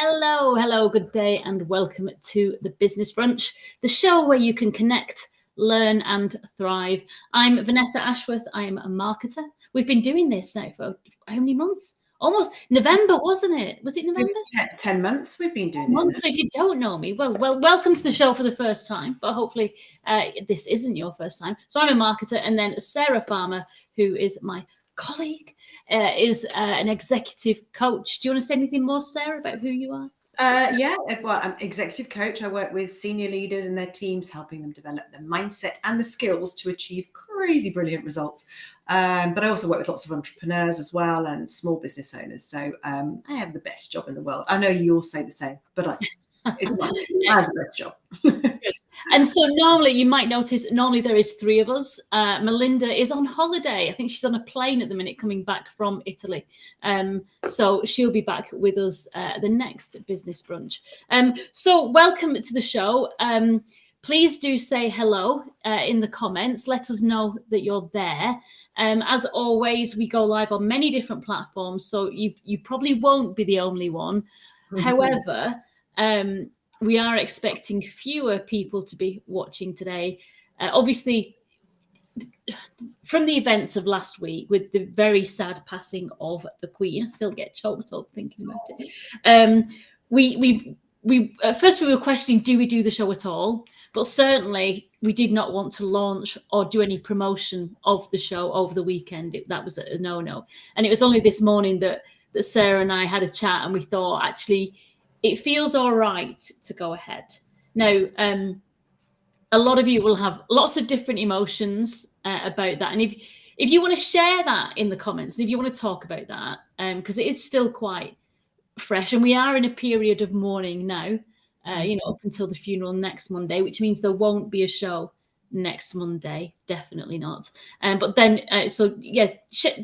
Hello, good day, and welcome to the Business Brunch, the show where you can connect, learn, and thrive. I'm Vanessa Ashworth. I am a marketer. We've been doing this now for how many months? Almost November, wasn't it? Was it November? 10 months we've been doing this. So if you don't know me, well, welcome to the show for the first time, but hopefully this isn't your first time. So I'm a marketer, and then Sarah Farmer, who is my colleague, is an executive coach. Do you want to say anything more, Sarah, about who you are? Well, I'm executive coach. I work with senior leaders and their teams, helping them develop their mindset and the skills to achieve crazy brilliant results. But I also work with lots of entrepreneurs as well and small business owners. So I have the best job in the world. I know you all say the same, but I have the best job. Good. And so normally you might notice, there is three of us. Melinda is on holiday. I think she's on a plane at the minute coming back from Italy. So she'll be back with us the next Business Brunch. So welcome to the show. Please do say hello in the comments. Let us know that you're there. As always, we go live on many different platforms, so you probably won't be the only one. Mm-hmm. However, we are expecting fewer people to be watching today. Obviously, from the events of last week, with the very sad passing of the Queen, I still get choked up thinking about it. We at first we were questioning, do we do the show at all? But certainly we did not want to launch or do any promotion of the show over the weekend. That was a no-no. And it was only this morning that Sarah and I had a chat, and we thought, actually, it feels all right to go ahead. Now, a lot of you will have lots of different emotions about that. And if you want to share that in the comments, and if you want to talk about that, because it is still quite fresh, and we are in a period of mourning now, up until the funeral next Monday, which means there won't be a show next Monday, definitely not. But then,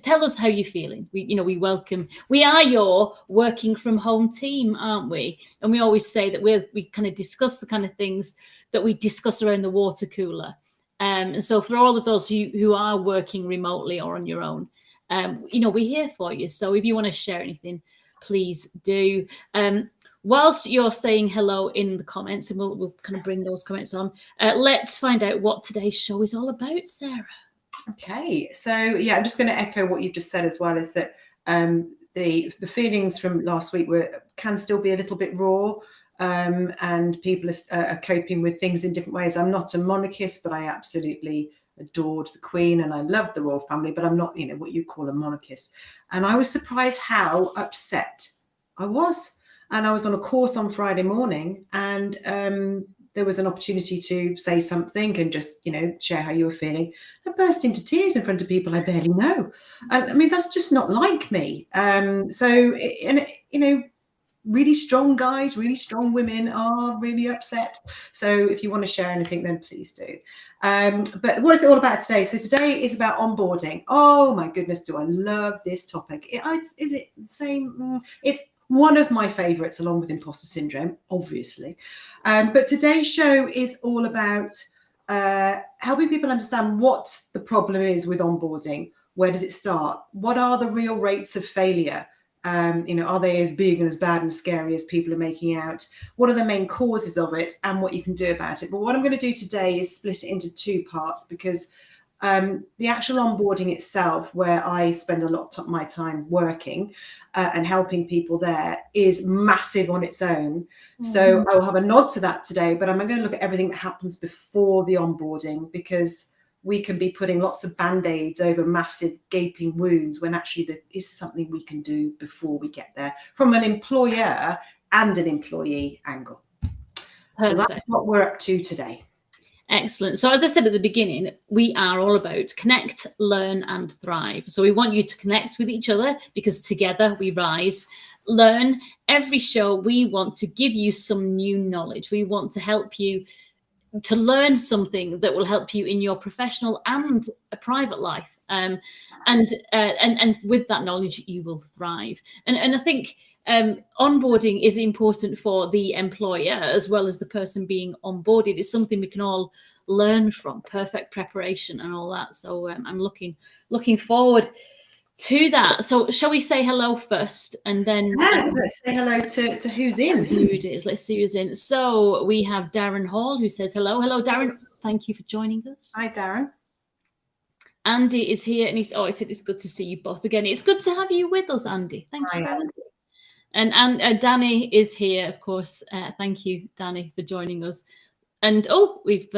tell us how you're feeling. We welcome. We are your working from home team, aren't we? And we always say that we kind of discuss the kind of things that we discuss around the water cooler. And so for all of those who are working remotely or on your own, we're here for you. So if you want to share anything, please do. Whilst you're saying hello in the comments, and we'll kind of bring those comments on, let's find out what today's show is all about, Sarah. Okay, so I'm just going to echo what you've just said as well, is that the feelings from last week can still be a little bit raw, and people are coping with things in different ways. I'm not a monarchist, but I absolutely adored the Queen and I loved the royal family, but I'm not, what you call a monarchist. And I was surprised how upset I was. And I was on a course on Friday morning, and there was an opportunity to say something and just, share how you were feeling. I burst into tears in front of people I barely know. And I mean, that's just not like me. Really strong guys, really strong women are really upset. So if you want to share anything, then please do. But what is it all about today? So today is about onboarding. Oh my goodness, do I love this topic. Is it the same? It's one of my favorites, along with imposter syndrome, obviously. But today's show is all about helping people understand what the problem is with onboarding. Where does it start? What are the real rates of failure? Are they as big and as bad and scary as people are making out? What are the main causes of it and what you can do about it? But what I'm going to do today is split it into two parts, because the actual onboarding itself, where I spend a lot of my time working and helping people there, is massive on its own. Mm-hmm. So I will have a nod to that today, but I'm going to look at everything that happens before the onboarding, because we can be putting lots of band-aids over massive gaping wounds when actually there is something we can do before we get there, from an employer and an employee angle. Perfect. So that's what we're up to today. Excellent. So as I said at the beginning, we are all about connect, learn, and thrive. So we want you to connect with each other, because together we rise. Learn. Every show, we want to give you some new knowledge. We want to help you to learn something that will help you in your professional and a private life. And with that knowledge, you will thrive. And I think onboarding is important for the employer as well as the person being onboarded. It's something we can all learn from, perfect preparation and all that. So I'm looking forward to that. So shall we say hello first, and then let's say hello to who's in. Who it is? Let's see who's in. So we have Darren Hall, who says hello. Hello, Darren. Thank you for joining us. Hi, Darren. Andy is here, and he said it's good to see you both again. It's good to have you with us, Andy. Thank you. Andy. And Danny is here, of course. Thank you, Danny, for joining us. And we've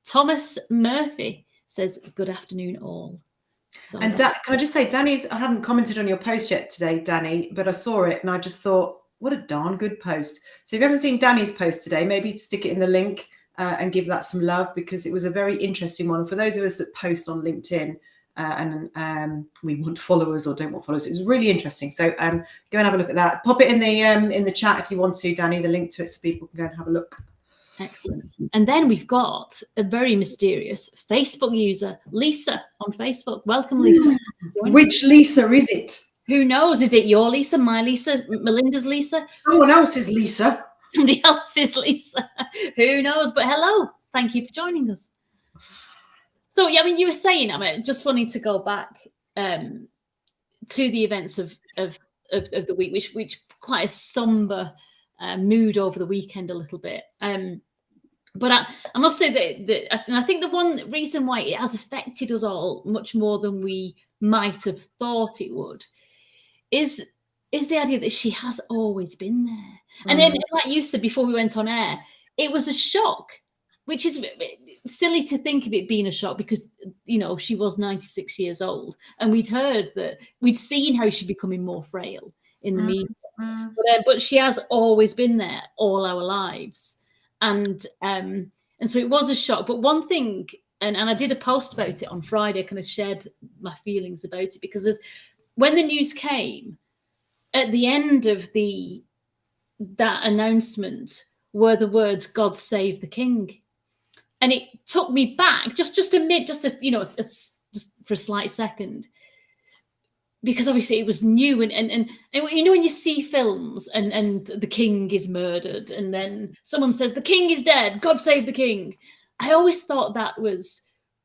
Thomas Murphy says good afternoon, all. So, and can I just say, I haven't commented on your post yet today, Danny, but I saw it and I just thought, what a darn good post. So if you haven't seen Danny's post today, maybe stick it in the link and give that some love, because it was a very interesting one. For those of us that post on LinkedIn and we want followers or don't want followers, it was really interesting. So go and have a look at that. Pop it in the chat if you want to, Danny, the link to it, so people can go and have a look. Excellent. And then we've got a very mysterious Facebook user, Lisa, on Facebook. Welcome, Lisa. Which Lisa is it? Who knows? Is it your Lisa, my Lisa, Melinda's Lisa? Someone else's Lisa. Somebody else's Lisa. Who knows? But hello. Thank you for joining us. So, yeah, I mean, you were saying, just wanting to go back to the events of the week, which quite a somber mood over the weekend a little bit. But I must say that and I think the one reason why it has affected us all much more than we might have thought it would is the idea that she has always been there. And then, like you said before we went on air, it was a shock, which is silly to think of it being a shock because, she was 96 years old and we'd seen how she's becoming more frail in the media. But she has always been there all our lives. And so it was a shock. But one thing, and I did a post about it on Friday, I kind of shared my feelings about it, because when the news came, at the end of that announcement were the words, "God save the King." And it took me back just for a slight second, because obviously it was new and when you see films and the king is murdered and then someone says the king is dead, God save the king, I always thought that was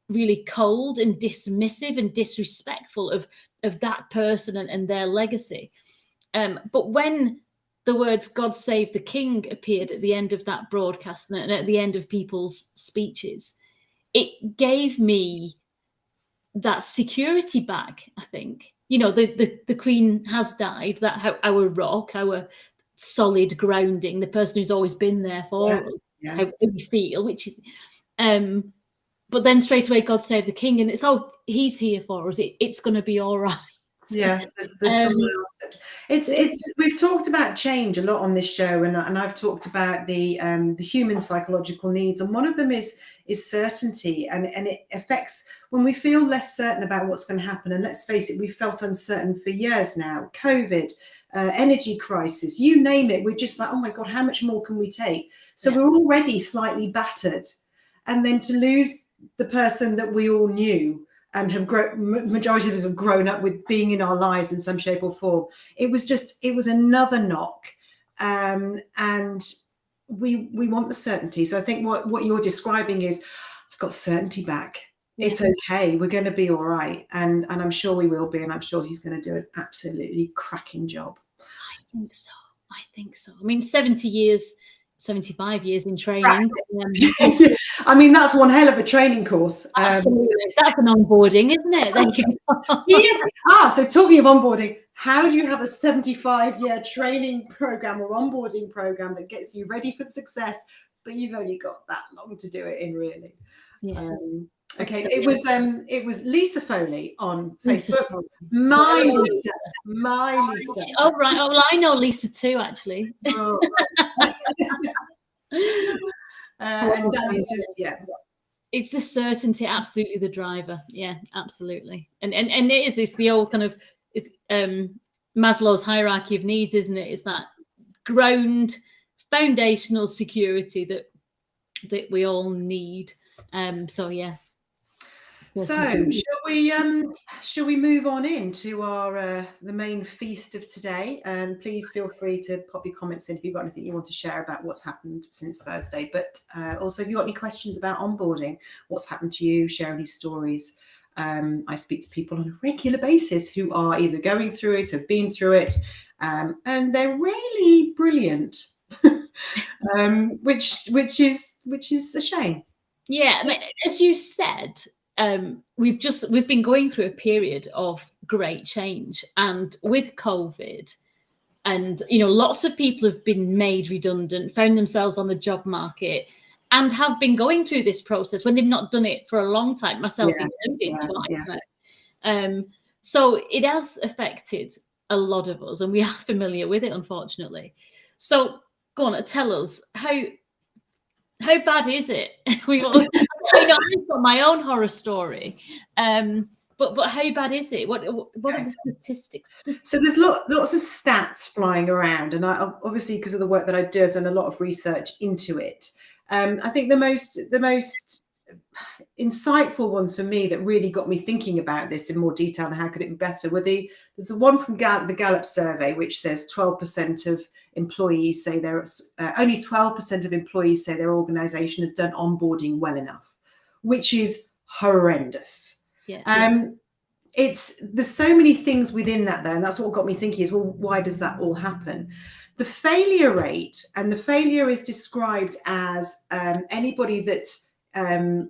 really cold and dismissive and disrespectful of that person and their legacy. But when the words God save the king appeared at the end of that broadcast and at the end of people's speeches, it gave me that security back, I think. The Queen has died, that our rock, our solid grounding, the person who's always been there for us, how we feel, which is, but then straight away, God save the King, and it's, he's here for us. It's going to be all right. Yeah, there's it's we've talked about change a lot on this show, and I've talked about the human psychological needs, and one of them is certainty, and it affects when we feel less certain about what's going to happen. And let's face it, we've felt uncertain for years now. COVID, energy crisis, you name it. We're just like, oh my God, how much more can we take? So we're already slightly battered, and then to lose the person that we all knew and have majority of us have grown up with being in our lives in some shape or form. It was another knock, and we want the certainty. So I think what you're describing is, I've got certainty back. It's okay. We're going to be all right, and I'm sure we will be, and I'm sure he's going to do an absolutely cracking job. I think so. I mean, 75 years in training. I mean, that's one hell of a training course. Absolutely. That's an onboarding, isn't it? There you go. Yes. So talking of onboarding, how do you have a 75-year training program or onboarding program that gets you ready for success, but you've only got that long to do it in, really? Yeah. Okay, it was Lisa Foley on Facebook. My Lisa. Oh, right. Oh, well, I know Lisa too, actually. Oh, right. And Danny's just, it's the certainty, absolutely the driver. Yeah, absolutely. And it is the old kind of, it's Maslow's hierarchy of needs, isn't it? It's that ground foundational security that we all need. So yeah. So shall we move on into our the main feast of today? And please feel free to pop your comments in if you've got anything you want to share about what's happened since Thursday. But also, if you've got any questions about onboarding, what's happened to you, share any stories. I speak to people on a regular basis who are either going through it, have been through it, and they're really brilliant, which is a shame. Yeah, I mean, as you said, we've been going through a period of great change, and with COVID, and lots of people have been made redundant, found themselves on the job market, and have been going through this process when they've not done it for a long time, myself included, twice now. So it has affected a lot of us, and we are familiar with it, unfortunately. So go on, tell us how bad is it? I know I've got my own horror story, but how bad is it? What are the statistics? So there's lots of stats flying around, and I obviously, because of the work that I do, I've done a lot of research into it. I think the most insightful ones for me that really got me thinking about this in more detail and how could it be better were there's the one from the Gallup survey, which says 12% of employees say only 12% of employees say their organization has done onboarding well enough, which is horrendous. There's so many things within that though, and that's what got me thinking is, well, why does that all happen? The failure rate, and the failure is described as anybody that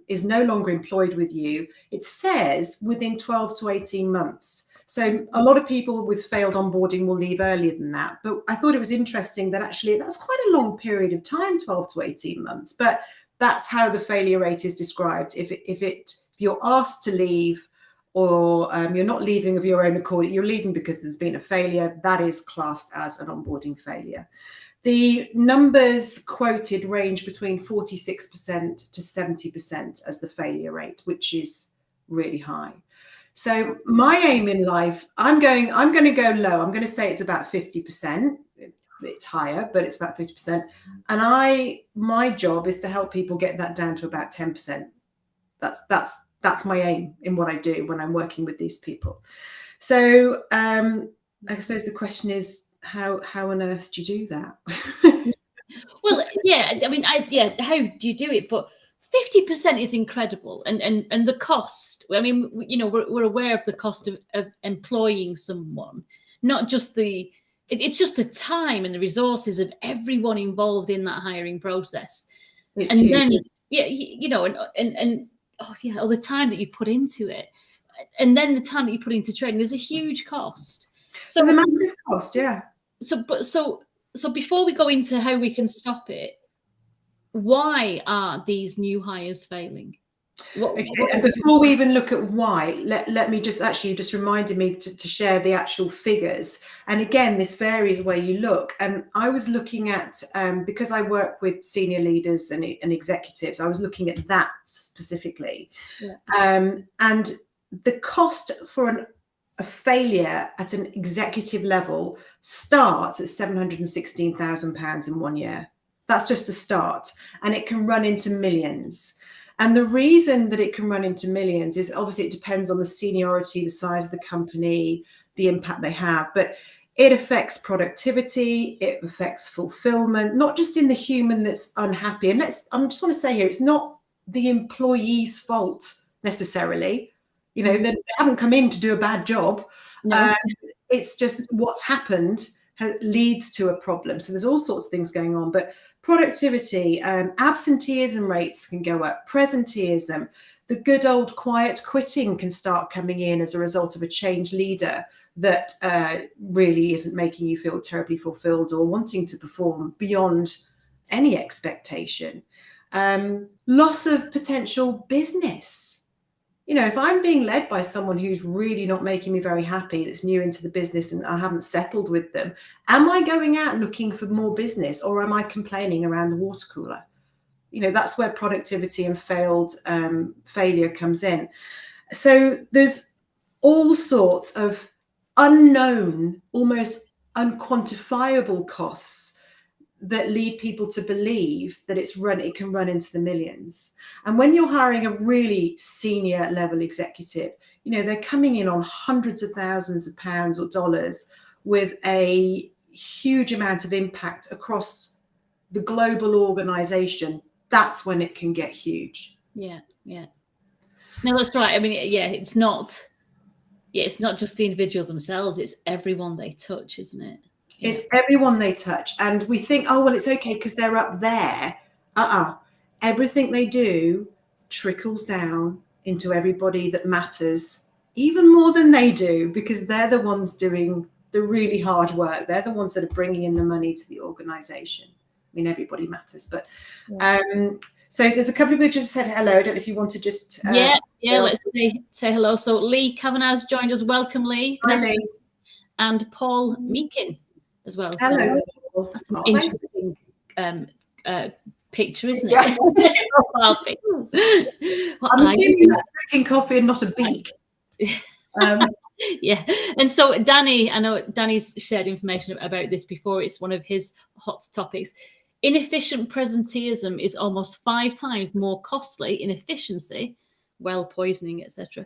is no longer employed with you, it says within 12 to 18 months. So a lot of people with failed onboarding will leave earlier than that. But I thought it was interesting that actually that's quite a long period of time, 12 to 18 months. But that's how the failure rate is described. If you're asked to leave, or you're not leaving of your own accord, you're leaving because there's been a failure, that is classed as an onboarding failure. The numbers quoted range between 46% to 70% as the failure rate, which is really high. So my aim in life, I'm going to go low. I'm going to say it's about 50%. It's higher, but it's about 50%. And my job is to help people get that down to about 10%. That's my aim in what I do when I'm working with these people. So I suppose the question is, how on earth do you do that? Well, yeah, I mean, how do you do it? But 50% is incredible, and the cost. I mean, we're aware of the cost of employing someone, not just it's just the time and the resources of everyone involved in that hiring process. It's and huge. Then all the time that you put into it, and then the time that you put into training, there's a huge cost. So there's a massive cost, yeah. So before we go into how we can stop it, why are these new hires failing? And before we even look at why, let me just reminded me to share the actual figures. And again, this varies where you look. And I was looking at, because I work with senior leaders and executives, I was looking at that specifically. And the cost for a failure at an executive level starts at £716,000 in 1 year. That's just the start. And it can run into millions. And the reason that it can run into millions is obviously it depends on the seniority, the size of the company, the impact they have. But it affects productivity, it affects fulfillment, not just in the human that's unhappy. And I just want to say here, it's not the employee's fault necessarily. They haven't come in to do a bad job. No. It's just what's happened leads to a problem. So there's all sorts of things going on. But productivity, absenteeism rates can go up, presenteeism, the good old quiet quitting can start coming in as a result of a change leader that really isn't making you feel terribly fulfilled or wanting to perform beyond any expectation. Loss of potential business. If I'm being led by someone who's really not making me very happy, that's new into the business and I haven't settled with them, am I going out looking for more business, or am I complaining around the water cooler? That's where productivity and failure comes in. So there's all sorts of unknown, almost unquantifiable costs that lead people to believe that it can run into the millions. And when you're hiring a really senior level executive, they're coming in on hundreds of thousands of pounds or dollars with a huge amount of impact across the global organization. That's when it can get huge. Yeah. No, that's right. I mean, yeah, it's not just the individual themselves, it's everyone they touch, isn't it? Yeah. It's everyone they touch. And we think, oh, well, it's okay because they're up there. Everything they do trickles down into everybody that matters, even more than they do, because they're the ones doing the really hard work. They're the ones that are bringing in the money to the organization. I mean, everybody matters. But so there's a couple of people just said hello. I don't know if you want to just let's say hello. So Lee Kavanagh's joined us. Welcome, Lee. Hi, Lee. And Paul Meakin as well. Hello. So that's an interesting picture, isn't it? I'm assuming that's drinking coffee and not a beak. Yeah. And so Danny, I know Danny's shared information about this before. It's one of his hot topics. Inefficient presenteeism is almost 5 times more costly in efficiency, well poisoning, etc.,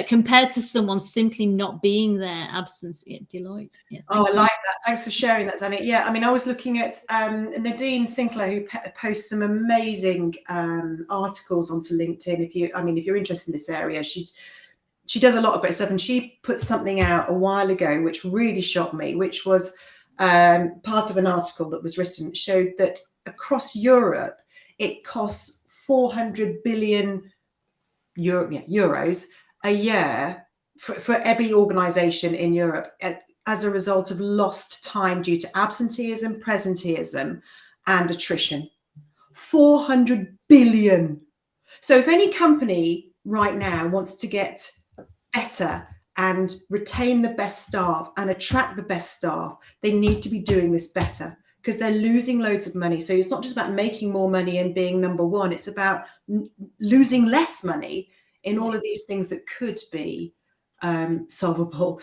compared to someone simply not being there, absence. Deloitte. Yeah, I like that. Thanks for sharing that, Danny. Yeah, I mean, I was looking at Nadine Sinclair, who posts some amazing articles onto LinkedIn. If you're interested in this area, she does a lot of great stuff, and she put something out a while ago which really shocked me, which was part of an article that was written, showed that across Europe it costs 400 billion euros a year for every organization in Europe as a result of lost time due to absenteeism, presenteeism, and attrition. 400 billion. So if any company right now wants to get better and retain the best staff and attract the best staff, they need to be doing this better, because they're losing loads of money. So it's not just about making more money and being number one. It's about losing less money in all of these things that could be solvable.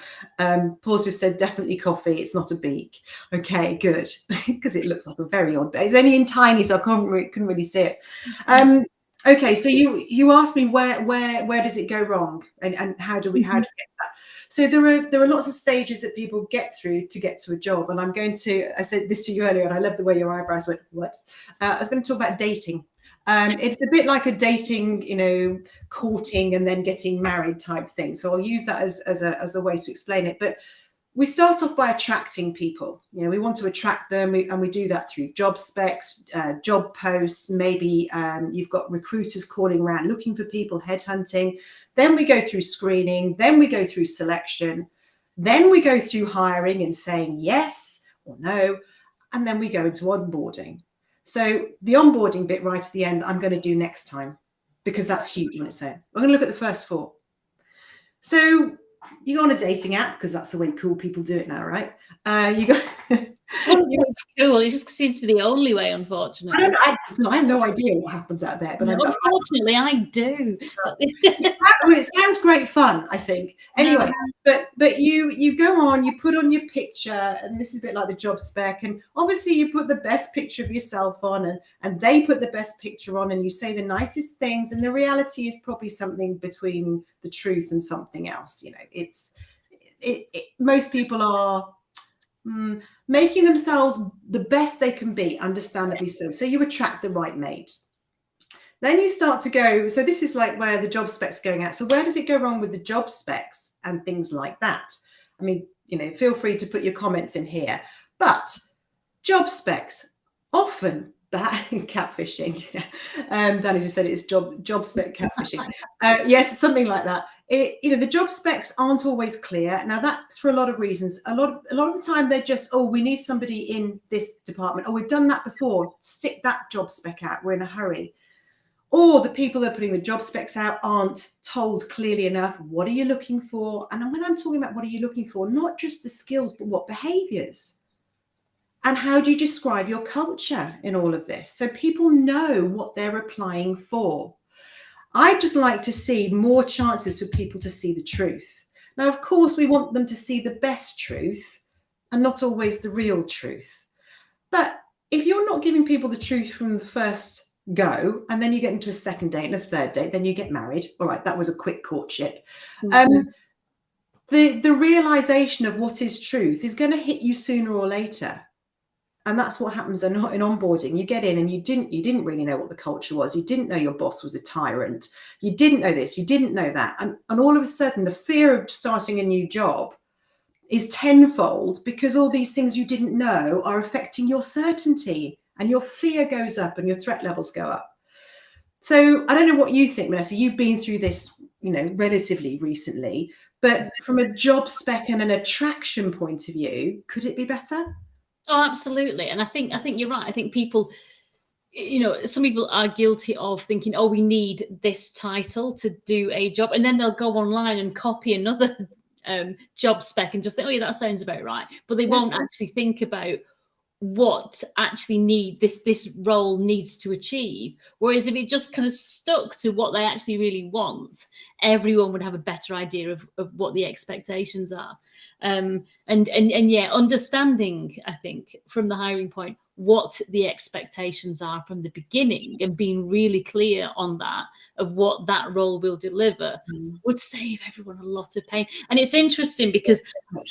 Paul's just said, definitely coffee. It's not a beak. Okay, good. Because it looks like a very odd beak. It's only in tiny, so I couldn't really see it. Okay, so you asked me where does it go wrong, and how do we get to that? So there are lots of stages that people get through to get to a job, and I said this to you earlier, and I love the way your eyebrows went. What? I was going to talk about dating. It's a bit like a dating, courting and then getting married type thing. So I'll use that as a way to explain it. But we start off by attracting people. We want to attract them, and we do that through job specs, job posts. Maybe you've got recruiters calling around looking for people, headhunting. Then we go through screening. Then we go through selection. Then we go through hiring and saying yes or no. And then we go into onboarding. So the onboarding bit right at the end, I'm going to do next time, because that's huge on its own. We're going to look at the first 4. So you go on a dating app, because that's the way cool people do it now, right? You go. It's cool. It just seems to be the only way, unfortunately. I have no idea what happens out there, but unfortunately, I do. It sounds great fun, I think. Anyway, but you go on, you put on your picture, and this is a bit like the job spec, and obviously you put the best picture of yourself on, and they put the best picture on, and you say the nicest things, and the reality is probably something between the truth and something else. Most people are making themselves the best they can be, understandably so. So you attract the right mate. Then you start to go, so this is like where the job specs going out. So where does it go wrong with the job specs and things like that? I mean, feel free to put your comments in here. But job specs, often that catfishing. Danny just said it's job spec catfishing. Yes, something like that. The job specs aren't always clear. Now that's for a lot of reasons. A lot of the time they're just, we need somebody in this department. We've done that before. Stick that job spec out. We're in a hurry. Or the people that are putting the job specs out aren't told clearly enough. What are you looking for? And when I'm talking about what are you looking for, not just the skills, but what behaviors? And how do you describe your culture in all of this? So people know what they're applying for. I'd just like to see more chances for people to see the truth. Now, of course, we want them to see the best truth and not always the real truth. But if you're not giving people the truth from the first go, and then you get into a second date and a third date, then you get married. All right, that was a quick courtship. The realization of what is truth is going to hit you sooner or later. And that's what happens in onboarding. You get in and you didn't really know what the culture was. You didn't know your boss was a tyrant. You didn't know this. You didn't know that. And all of a sudden, the fear of starting a new job is tenfold because all these things you didn't know are affecting your certainty, and your fear goes up and your threat levels go up. So I don't know what you think, Vanessa. You've been through this, relatively recently, but from a job spec and an attraction point of view, could it be better? Oh, absolutely. And I think you're right. I think people, some people are guilty of thinking, oh, we need this title to do a job. And then they'll go online and copy another job spec and just think, oh, yeah, that sounds about right. But they won't actually think about what actually this role needs to achieve. Whereas if it just kind of stuck to what they actually really want, everyone would have a better idea of what the expectations are. And understanding, I think, from the hiring point, what the expectations are from the beginning and being really clear on that, of what that role will deliver, would save everyone a lot of pain. And it's interesting because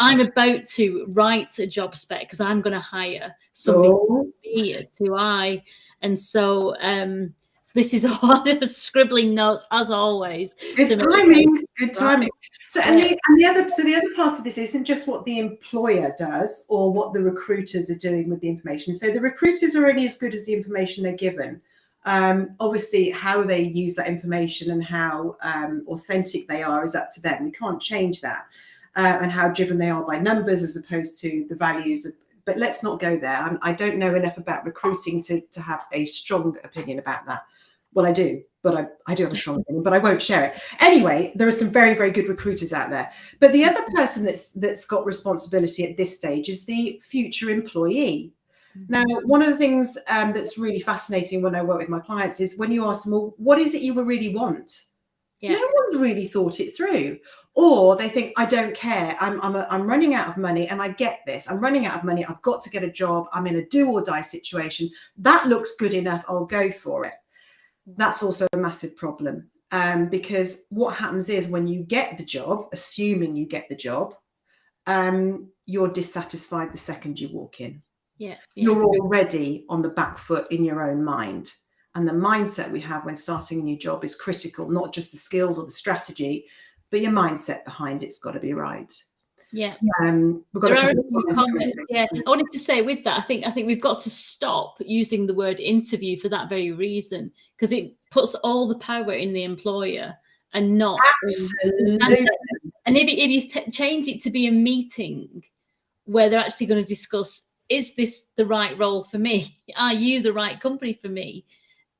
I'm about to write a job spec because I'm going to hire somebody here and so this is all scribbling notes as always. Good timing. So the other part of this isn't just what the employer does or what the recruiters are doing with the information. So the recruiters are only as good as the information they're given. Obviously, how they use that information and how authentic they are is up to them. We can't change that, and how driven they are by numbers as opposed to the values of. But let's not go there. I don't know enough about recruiting to have a strong opinion about that. Well, I do, but I do have a strong opinion, but I won't share it. Anyway, there are some very, very good recruiters out there. But the other person that's got responsibility at this stage is the future employee. Now, one of the things that's really fascinating when I work with my clients is when you ask them, well, what is it you really want? Yeah. No one's really thought it through. Or they think, I don't care. I'm running out of money and I get this. I'm running out of money. I've got to get a job. I'm in a do or die situation. That looks good enough. I'll go for it. That's also a massive problem because what happens is when you get the job, assuming you get the job, you're dissatisfied the second you walk in. You're already on the back foot in your own mind. And the mindset we have when starting a new job is critical, not just the skills or the strategy, but your mindset behind it's got to be right. Yeah. We've got there are a few comments. Yeah. I wanted to say with that, I think we've got to stop using the word interview for that very reason, because it puts all the power in the employer and not. Absolutely. And if you change it to be a meeting where they're actually going to discuss, is this the right role for me? Are you the right company for me?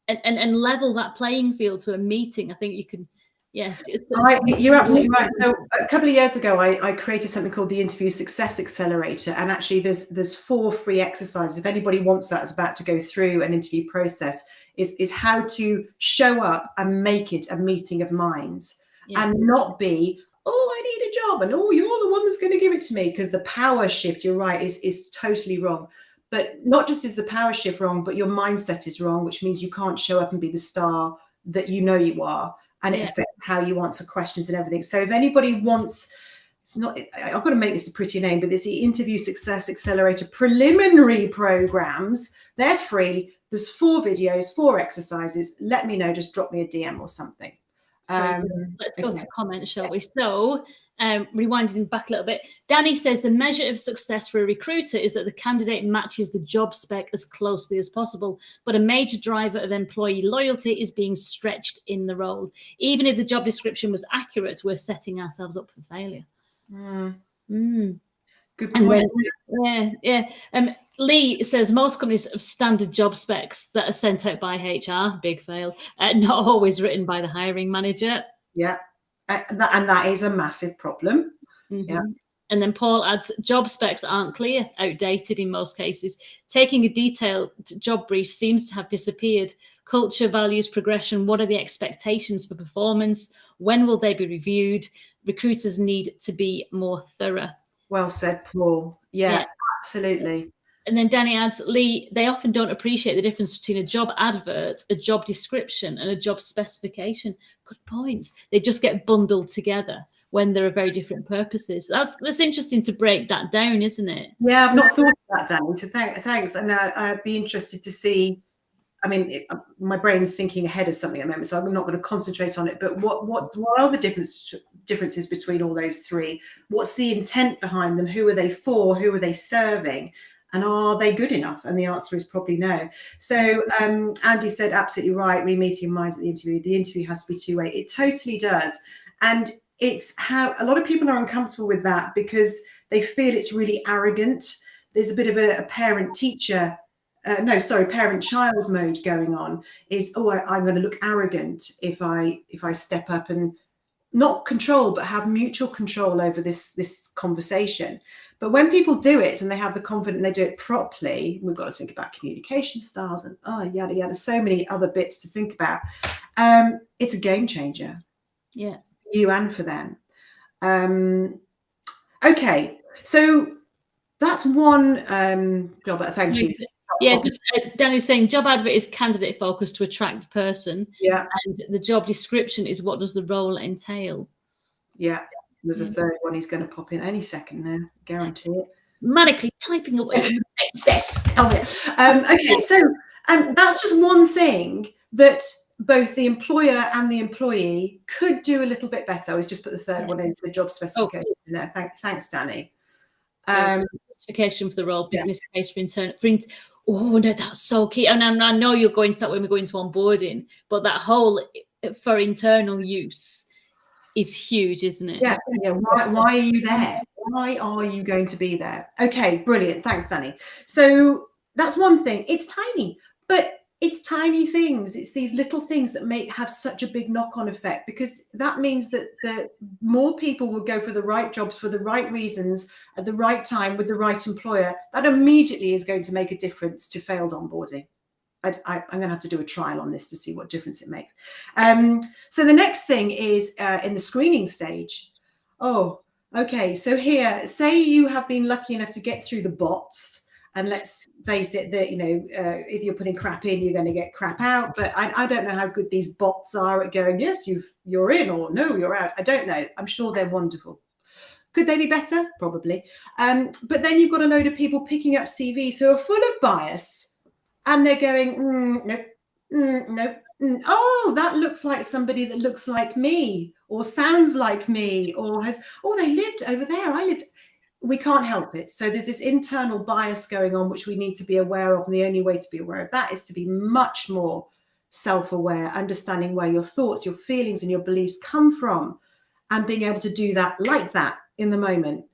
And level that playing field to a meeting, I think you can. Yeah, you're absolutely right. So a couple of years ago, I created something called the Interview Success Accelerator, and actually, there's 4 free exercises. If anybody wants that, is about to go through an interview process, is how to show up and make it a meeting of minds, and not be, oh, I need a job, and oh, you're the one that's going to give it to me, because the power shift, you're right, is totally wrong. But not just is the power shift wrong, but your mindset is wrong, which means you can't show up and be the star that you know you are. And it affects how you answer questions and everything. So if anybody wants, I've got to make this a pretty name, but there's the Interview Success Accelerator preliminary programs. They're free. There's 4 videos, 4 exercises. Let me know. Just drop me a DM or something. Let's go to comments, shall we? So rewinding back a little bit, Danny says the measure of success for a recruiter is that the candidate matches the job spec as closely as possible, but a major driver of employee loyalty is being stretched in the role. Even if the job description was accurate, we're setting ourselves up for failure. Good point. Lee says most companies have standard job specs that are sent out by HR, big fail, not always written by the hiring manager. Yeah. And that is a massive problem. Yeah. And then Paul adds, job specs aren't clear, outdated in most cases. Taking a detailed job brief seems to have disappeared. Culture, values, progression, what are the expectations for performance? When will they be reviewed? Recruiters need to be more thorough. Well said, Paul. Yeah. Absolutely. And then Danny adds, Lee, they often don't appreciate the difference between a job advert, a job description, and a job specification. Good points. They just get bundled together. Mm. there are very different purposes. That's interesting to break that down, isn't it? Yeah, I've not thought of that, Danny. So thanks. And I'd be interested to see. I mean, my brain's thinking ahead of something at the moment, so I'm not going to concentrate on it. But what are the differences between all those three? What's the intent behind them? Who are they for? Who are they serving? And are they good enough? And the answer is probably no. So Andy said absolutely right. Re-meeting minds at the interview. The interview has to be two-way. It totally does. And it's how a lot of people are uncomfortable with that because they feel it's really arrogant. There's a bit of a parent-teacher. Parent-child mode going on. Is I'm going to look arrogant if I step up and not control, but have mutual control over this conversation. But when people do it and they have the confidence and they do it properly, we've got to think about communication styles and yada yada, so many other bits to think about. It's a game changer. Yeah, for you and for them. Okay, so that's one job. Thank you. Yeah, Danny's saying job advert is candidate focused to attract the person. Yeah. And the job description is what does the role entail? Yeah. There's a third one he's going to pop in any second now, guarantee it. Manically typing away. It's this. Okay, so that's just one thing that both the employer and the employee could do a little bit better. I was just put the third one into the job specification in there. Thanks, Danny. Justification for the role, business case for internal. Oh no, that's so key. And I know you're going to that when we go into onboarding, but that whole for internal use is huge, isn't it? Yeah. Why are you there? Why are you going to be there? Okay, brilliant. Thanks, Danny. So that's one thing. It's tiny, but it's tiny things. It's these little things that have such a big knock-on effect, because that means that the more people will go for the right jobs for the right reasons at the right time with the right employer. That immediately is going to make a difference to failed onboarding. I'm going to have to do a trial on this to see what difference it makes. So the next thing is in the screening stage. Oh, okay. So here, say you have been lucky enough to get through the bots. And let's face it, that if you're putting crap in, you're going to get crap out. But I don't know how good these bots are at going, yes, you're in, or no, you're out. I don't know. I'm sure they're wonderful. Could they be better? Probably. But then you've got a load of people picking up CVs who are full of bias, and they're going, nope, nope. Oh, that looks like somebody that looks like me, or sounds like me, or they lived over there. I lived. We can't help it. So there's this internal bias going on, which we need to be aware of. And the only way to be aware of that is to be much more self-aware, understanding where your thoughts, your feelings, and your beliefs come from, and being able to do that like that in the moment.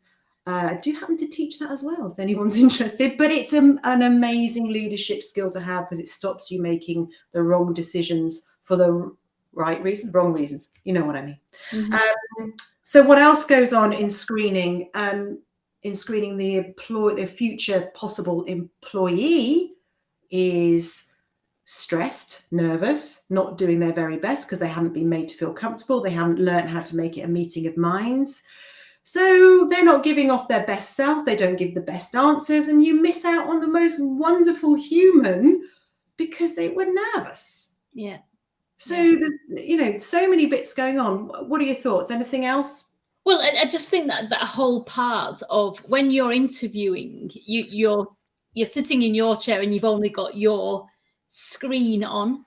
I do happen to teach that as well, if anyone's interested. But it's an amazing leadership skill to have, because it stops you making the wrong decisions for the right reasons, wrong reasons. You know what I mean? Mm-hmm. So what else goes on in screening? In screening the future possible employee is stressed, nervous, not doing their very best because they haven't been made to feel comfortable. They haven't learned how to make it a meeting of minds. So they're not giving off their best self. They don't give the best answers, and you miss out on the most wonderful human because they were nervous. Yeah. So there's, so many bits going on. What are your thoughts? Anything else? Well, I just think that whole part of when you're interviewing, you're sitting in your chair and you've only got your screen on,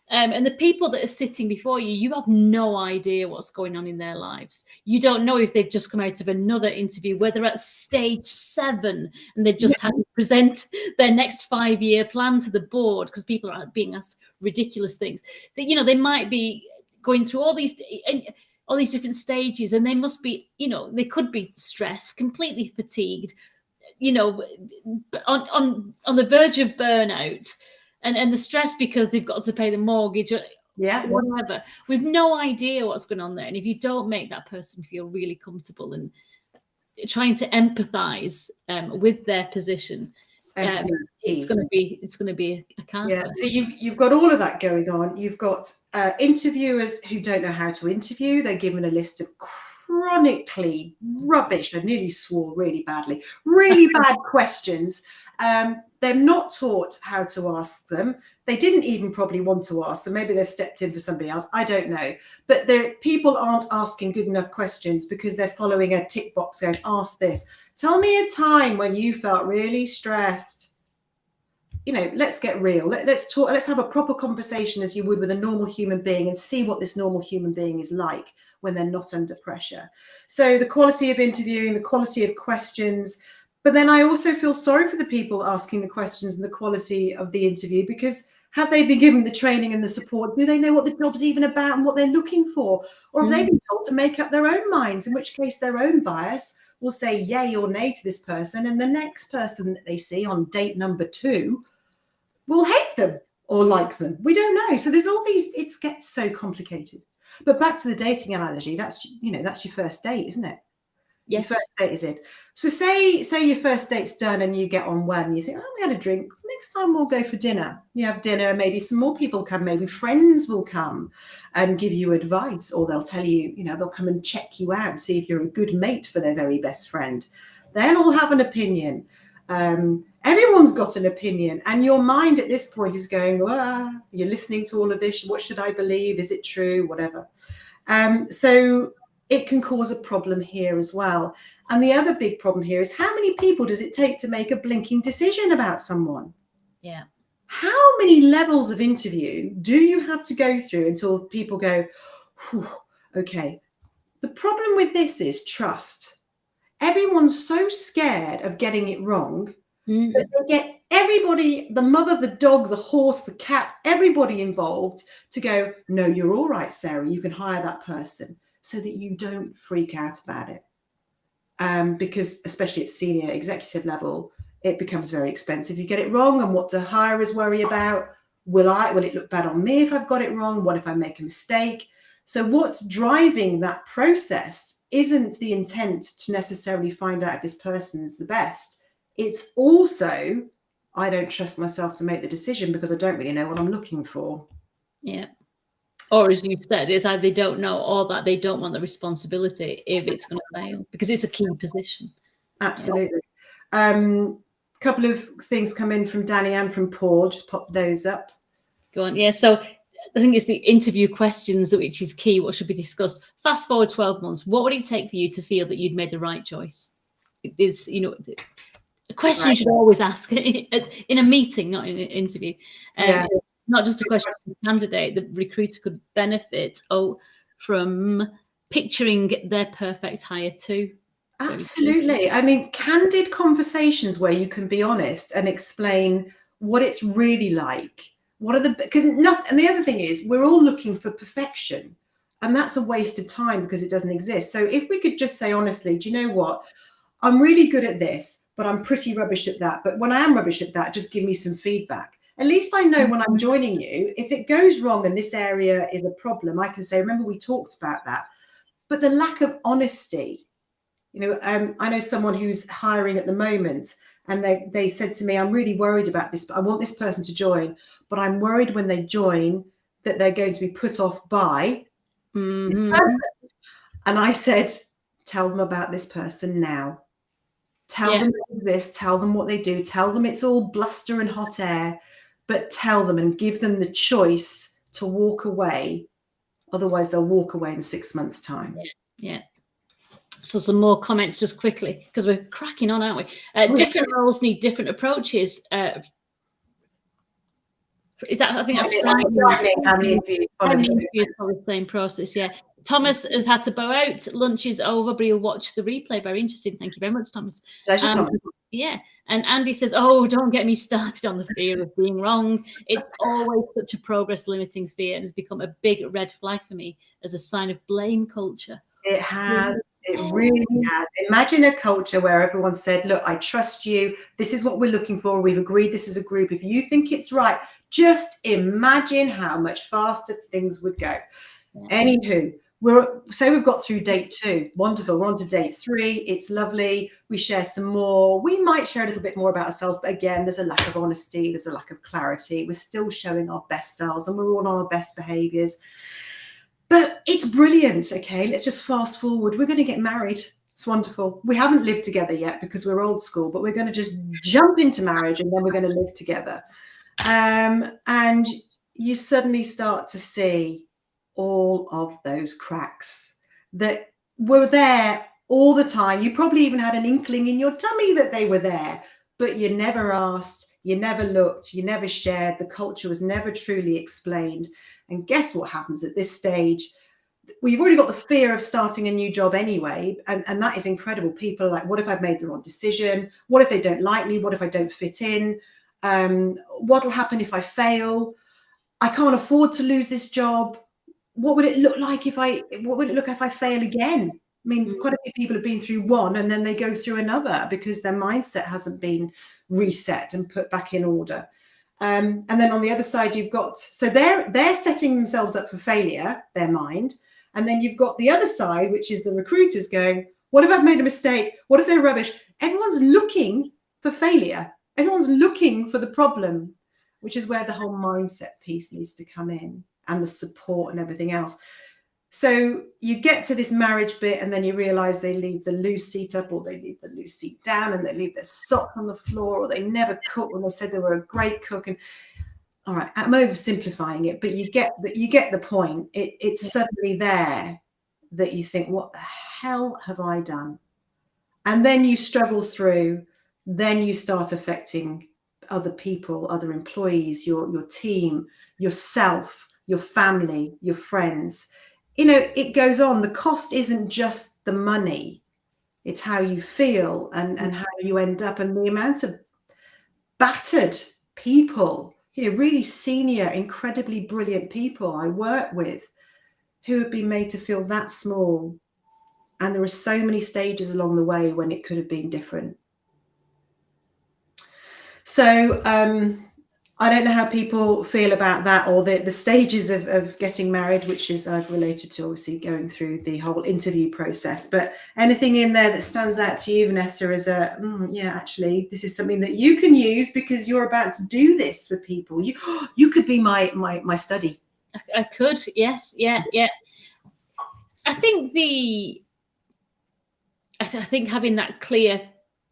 and the people that are sitting before you, you have no idea what's going on in their lives. You don't know if they've just come out of another interview, where they're at stage 7 and they've just had to present their next 5-year plan to the board, because people are being asked ridiculous things. That they might be going through all these different stages, and they must be, they could be stressed, completely fatigued, on the verge of burnout, and the stress because they've got to pay the mortgage, or whatever. We've no idea what's going on there. And if you don't make that person feel really comfortable and trying to empathize with their position, it's going to be a cancer. Yeah. So you've got all of that going on. You've got interviewers who don't know how to interview. They're given a list of chronically rubbish. I nearly swore really badly. Really bad questions. They're not taught how to ask them. They didn't even probably want to ask them. Maybe they've stepped in for somebody else. I don't know. But people aren't asking good enough questions because they're following a tick box going, ask this. Tell me a time when you felt really stressed. You know, let's get real. Let's talk. Let's have a proper conversation as you would with a normal human being and see what this normal human being is like when they're not under pressure. So the quality of interviewing, the quality of questions. But then I also feel sorry for the people asking the questions and the quality of the interview, because have they been given the training and the support? Do they know what the job's even about and what they're looking for? Or have they been told to make up their own minds, in which case their own bias will say yay or nay to this person, and the next person that they see on date number 2 will hate them or like them. We don't know. So there's all these, it gets so complicated. But back to the dating analogy, that's your first date, isn't it? Yes. Your first date is it. So say your first date's done and you get on well and you think, oh, we had a drink. Next time we'll go for dinner. You have dinner, maybe some more people come, maybe friends will come and give you advice, or they'll tell you, they'll come and check you out, see if you're a good mate for their very best friend. They'll all have an opinion. Everyone's got an opinion, and your mind at this point is going, you're listening to all of this. What should I believe? Is it true? Whatever. So it can cause a problem here as well. And the other big problem here is, how many people does it take to make a blinking decision about someone? Yeah. How many levels of interview do you have to go through until people go, okay? The problem with this is trust. Everyone's so scared of getting it wrong that they get everybody, the mother, the dog, the horse, the cat, everybody involved to go, no, you're all right, Sarah, you can hire that person, so that you don't freak out about it. Because especially at senior executive level, it becomes very expensive. You get it wrong, and what do hirers worry about? Will it look bad on me if I've got it wrong? What if I make a mistake? So what's driving that process isn't the intent to necessarily find out if this person's the best. It's also, I don't trust myself to make the decision because I don't really know what I'm looking for. Yeah. Or as you said, it's either they don't know or that they don't want the responsibility if it's going to fail, because it's a key position. Absolutely. Couple of things come in from Danny and from Paul. Just pop those up. Go on. Yeah. So I think it's the interview questions which is key, what should be discussed. Fast forward 12 months. What would it take for you to feel that you'd made the right choice? It is, a question you should always ask in a meeting, not in an interview. Not just a question from the candidate. The recruiter could benefit from picturing their perfect hire too. Absolutely. I mean, candid conversations where you can be honest and explain what it's really like. And the other thing is, we're all looking for perfection, and that's a waste of time because it doesn't exist. So if we could just say honestly, do you know what? I'm really good at this, but I'm pretty rubbish at that. But when I am rubbish at that, just give me some feedback. At least I know when I'm joining you, if it goes wrong and this area is a problem, I can say, remember we talked about that. But the lack of honesty, I know someone who's hiring at the moment, and they said to me, I'm really worried about this, but I want this person to join, but I'm worried when they join that they're going to be put off by this person. And I said, tell them about this person now. Tell them they exist, tell them what they do, tell them it's all bluster and hot air, but tell them and give them the choice to walk away. Otherwise, they'll walk away in 6 months' time. Yeah. So some more comments just quickly, because we're cracking on, aren't we? Different roles need different approaches. Is that, I think that's probably the same process. Yeah. Thomas has had to bow out. Lunch is over, but he'll watch the replay. Very interesting. Thank you very much, Thomas. Pleasure, Thomas. Yeah. And Andy says, don't get me started on the fear of being wrong. It's always such a progress limiting fear, and has become a big red flag for me as a sign of blame culture. It has. It really has. Imagine a culture where everyone said, look, I trust you. This is what we're looking for. We've agreed this is a group. If you think it's right, just imagine how much faster things would go. Yeah. Anywho, we've got through date 2. Wonderful. We're on to date 3. It's lovely. We share some more. We might share a little bit more about ourselves, but again, there's a lack of honesty. There's a lack of clarity. We're still showing our best selves, and we're all on our best behaviors. But it's brilliant. Okay, let's just fast forward. We're going to get married. It's wonderful. We haven't lived together yet because we're old school, but we're going to just jump into marriage and then we're going to live together. And you suddenly start to see all of those cracks that were there all the time. You probably even had an inkling in your tummy that they were there, but you never asked, you never looked, you never shared. The culture was never truly explained. And guess what happens at this stage? Well, you've already got the fear of starting a new job anyway, and that is incredible. People are like, what if I've made the wrong decision? What if they don't like me? What if I don't fit in? What'll happen if I fail? I can't afford to lose this job. What would it look like if I fail again? I mean, quite a few people have been through one and then they go through another because their mindset hasn't been reset and put back in order. And then on the other side, you've got, so they're setting themselves up for failure, their mind. And then you've got the other side, which is the recruiters going, what if I've made a mistake? What if they're rubbish? Everyone's looking for failure. Everyone's looking for the problem, which is where the whole mindset piece needs to come in, and the support and everything else. So you get to this marriage bit and then you realize they leave the loose seat up, or they leave the loose seat down, and they leave their sock on the floor, or they never cook when they said they were a great cook. And all right, I'm oversimplifying it, but you get the point. It's suddenly there that you think, what the hell have I done? And then you struggle through, then you start affecting other people, other employees, your team, yourself, your family, your friends. You know, it goes on. The cost isn't just the money. It's how you feel and how you end up, and the amount of battered people, you know, really senior, incredibly brilliant people I work with who have been made to feel that small. And there are so many stages along the way when it could have been different. So I don't know how people feel about that, or the stages of getting married, which is I've related to obviously going through the whole interview process. But anything in there that stands out to you, Vanessa, as a yeah, actually, this is something that you can use because you're about to do this for people. You could be my study. I could, yes, yeah. I think I think having that clear,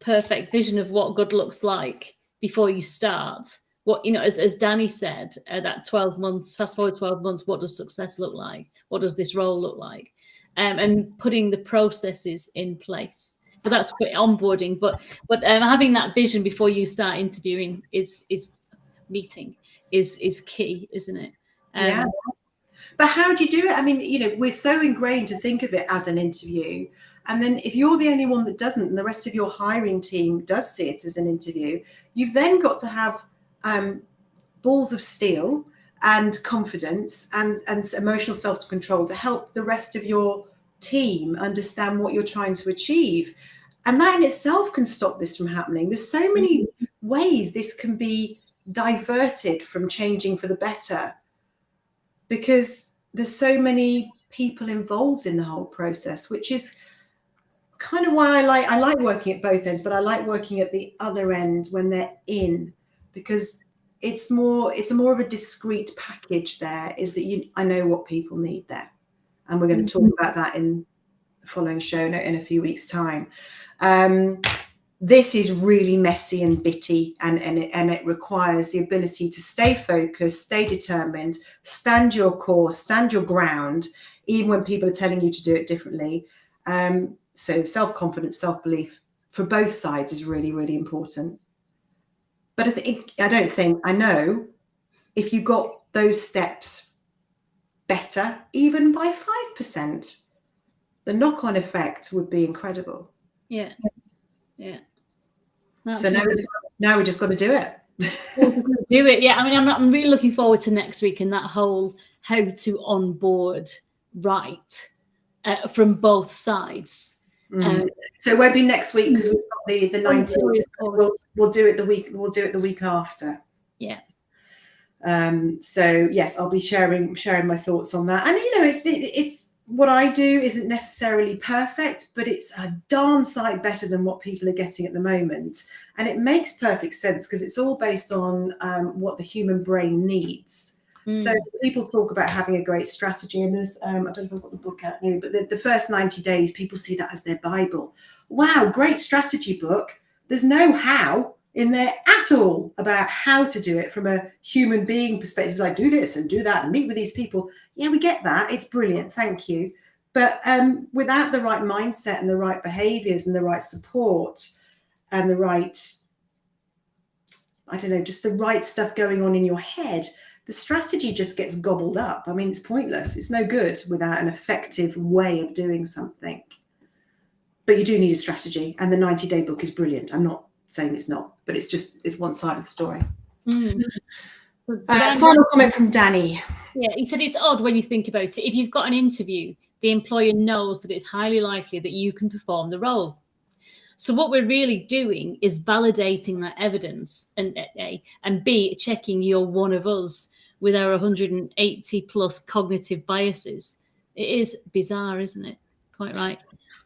perfect vision of what good looks like before you start. What, you know, as Danny said, that 12 months, fast forward 12 months, what does success look like? What does this role look like? And putting the processes in place. But that's for onboarding. But having that vision before you start interviewing is key, isn't it? Yeah. But how do you do it? I mean, you know, we're so ingrained to think of it as an interview. And then if you're the only one that doesn't, and the rest of your hiring team does see it as an interview, you've then got to have balls of steel and confidence and emotional self-control to help the rest of your team understand what you're trying to achieve. And that in itself can stop this from happening. There's so many ways this can be diverted from changing for the better, because there's so many people involved in the whole process, which is kind of why I like working at both ends, but I like working at the other end when they're in, because it's more of a discrete package. There is that I know what people need there, and we're going to talk about that in the following show note in a few weeks' time. This is really messy and bitty, and it requires the ability to stay focused, stay determined, stand your course, stand your ground, even when people are telling you to do it differently. So self-confidence, self-belief for both sides is really, really important. But I know if you got those steps better, even by 5%, the knock-on effect would be incredible. Yeah. So now we just got to do it. Do it. Yeah. I mean, I'm really looking forward to next week and that whole how to onboard right from both sides. So it won't be next week because we've got the 19th. We'll do it the week after. Yeah. So yes, I'll be sharing my thoughts on that. And you know, it's what I do isn't necessarily perfect, but it's a darn sight better than what people are getting at the moment. And it makes perfect sense because it's all based on what the human brain needs. So people talk about having a great strategy, and there's I don't know if I've got the book out now, but the first 90 days, people see that as their Bible. Wow, great strategy book. There's no how in there at all about how to do it from a human being perspective, like do this and do that and meet with these people. Yeah, we get that. It's brilliant. Thank you. But without the right mindset and the right behaviors and the right support and the right, I don't know, just the right stuff going on in your head, the strategy just gets gobbled up. I mean, it's pointless. It's no good without an effective way of doing something. But you do need a strategy, and the 90-day book is brilliant. I'm not saying it's not, but it's one side of the story. Final comment from Danny. Yeah, he said it's odd when you think about it. If you've got an interview, the employer knows that it's highly likely that you can perform the role. So what we're really doing is validating that evidence, and A, and B, checking you're one of us with our 180 plus cognitive biases. It is bizarre, isn't it? Quite right.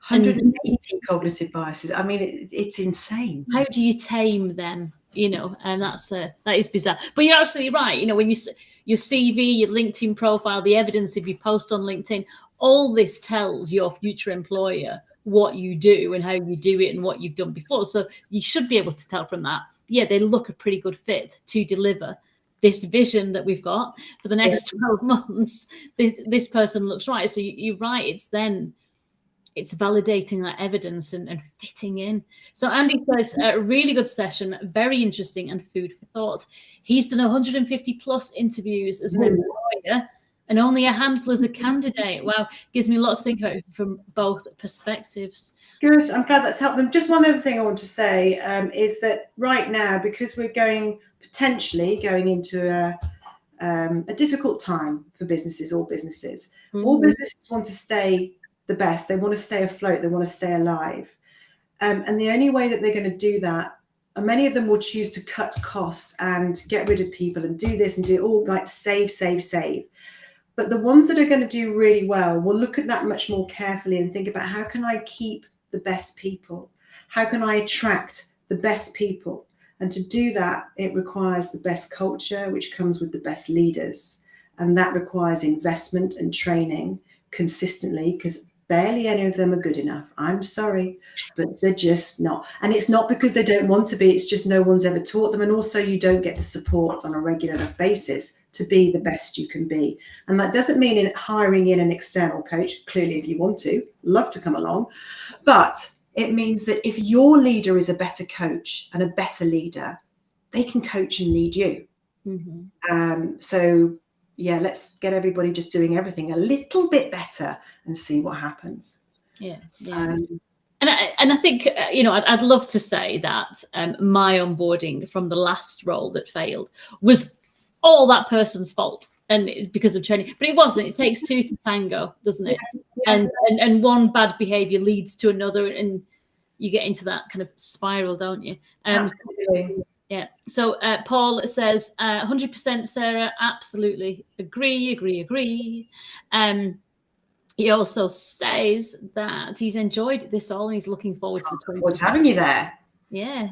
180 cognitive biases. I mean, it's insane. How do you tame them? You know, and that is bizarre. But you're absolutely right. You know, when your CV, your LinkedIn profile, the evidence if you post on LinkedIn, all this tells your future employer what you do and how you do it and what you've done before. So you should be able to tell from that. Yeah, they look a pretty good fit to deliver this vision that we've got for the next 12 months. This person looks right. So you're right. It's validating that evidence and fitting in. So Andy says, a really good session, very interesting and food for thought. He's done 150 plus interviews as an employer and only a handful as a candidate. Wow, gives me a lot to think about from both perspectives. Good, I'm glad that's helped them. Just one other thing I want to say is that right now, because we're potentially going into a difficult time for businesses, all businesses want to stay the best. They want to stay afloat. They want to stay alive. And the only way that they're going to do that, and many of them will choose to cut costs and get rid of people and do this and do all like save. But the ones that are going to do really well will look at that much more carefully and think about, how can I keep the best people? How can I attract the best people? And to do that, it requires the best culture, which comes with the best leaders. And that requires investment and training consistently, because barely any of them are good enough. I'm sorry, but they're just not. And it's not because they don't want to be, it's just no one's ever taught them. And also you don't get the support on a regular enough basis to be the best you can be. And that doesn't mean in hiring in an external coach. Clearly, if you want to, love to come along. But it means that if your leader is a better coach and a better leader, they can coach and lead you. So yeah, let's get everybody just doing everything a little bit better and see what happens. Yeah. And I think, I'd love to say that my onboarding from the last role that failed was all that person's fault and because of training, but it wasn't. It takes two to tango, doesn't it? Yeah. And one bad behavior leads to another, and you get into that kind of spiral, don't you? Absolutely. Yeah. So Paul says, 100% Sarah, absolutely agree. He also says that he's enjoyed this all and he's looking forward to the 20. What's having you there? Yeah.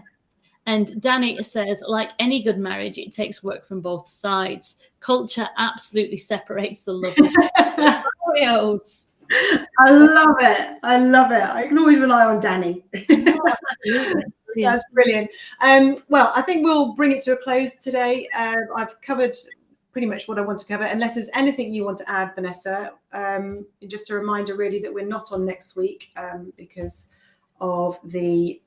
And Danny says, like any good marriage, it takes work from both sides. Culture absolutely separates the love. I love it. I can always rely on Danny. That's brilliant. Well, I think we'll bring it to a close today. I've covered pretty much what I want to cover, unless there's anything you want to add, Vanessa. Just a reminder, really, that we're not on next week because of the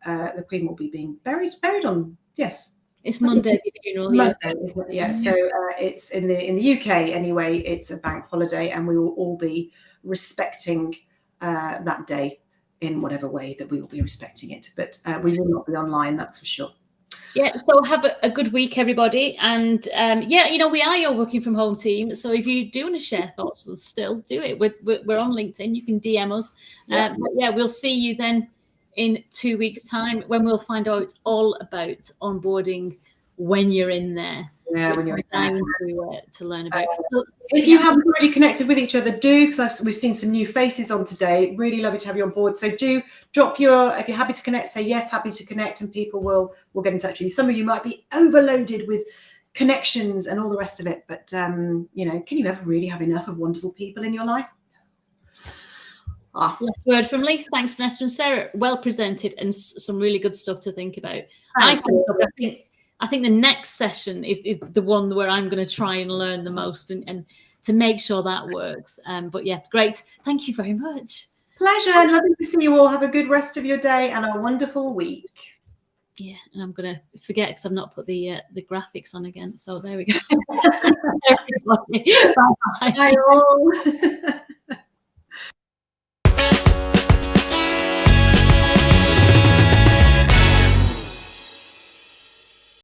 Queen will be being buried on. Yes, it's Monday. The funeral. Monday, isn't it? Yeah. So it's in the UK anyway. It's a bank holiday, and we will all be respecting that day in whatever way that we will be respecting it. But we will not be online, that's for sure. Yeah, so have a good week, everybody. And we are your working from home team. So if you do want to share thoughts, still do it. We're on LinkedIn. You can DM us. But we'll see you then in 2 weeks' time when we'll find out all about onboarding when you're in there. Yeah, when you're in there. To learn about. If you haven't already connected with each other, do, because we've seen some new faces on today. Really lovely to have you on board. So do drop if you're happy to connect, say yes, happy to connect, and people will get in touch with you. Some of you might be overloaded with connections and all the rest of it. But, you know, can you ever really have enough of wonderful people in your life? Last word from Lee. Thanks, Vanessa and Sarah. Well presented and some really good stuff to think about. I think the next session is the one where I'm going to try and learn the most and to make sure that works. But yeah, great. Thank you very much. Pleasure. Lovely to see you all. Have a good rest of your day and a wonderful week. Yeah, and I'm going to forget because I've not put the graphics on again. So there we go. Everybody. Bye-bye. Bye all.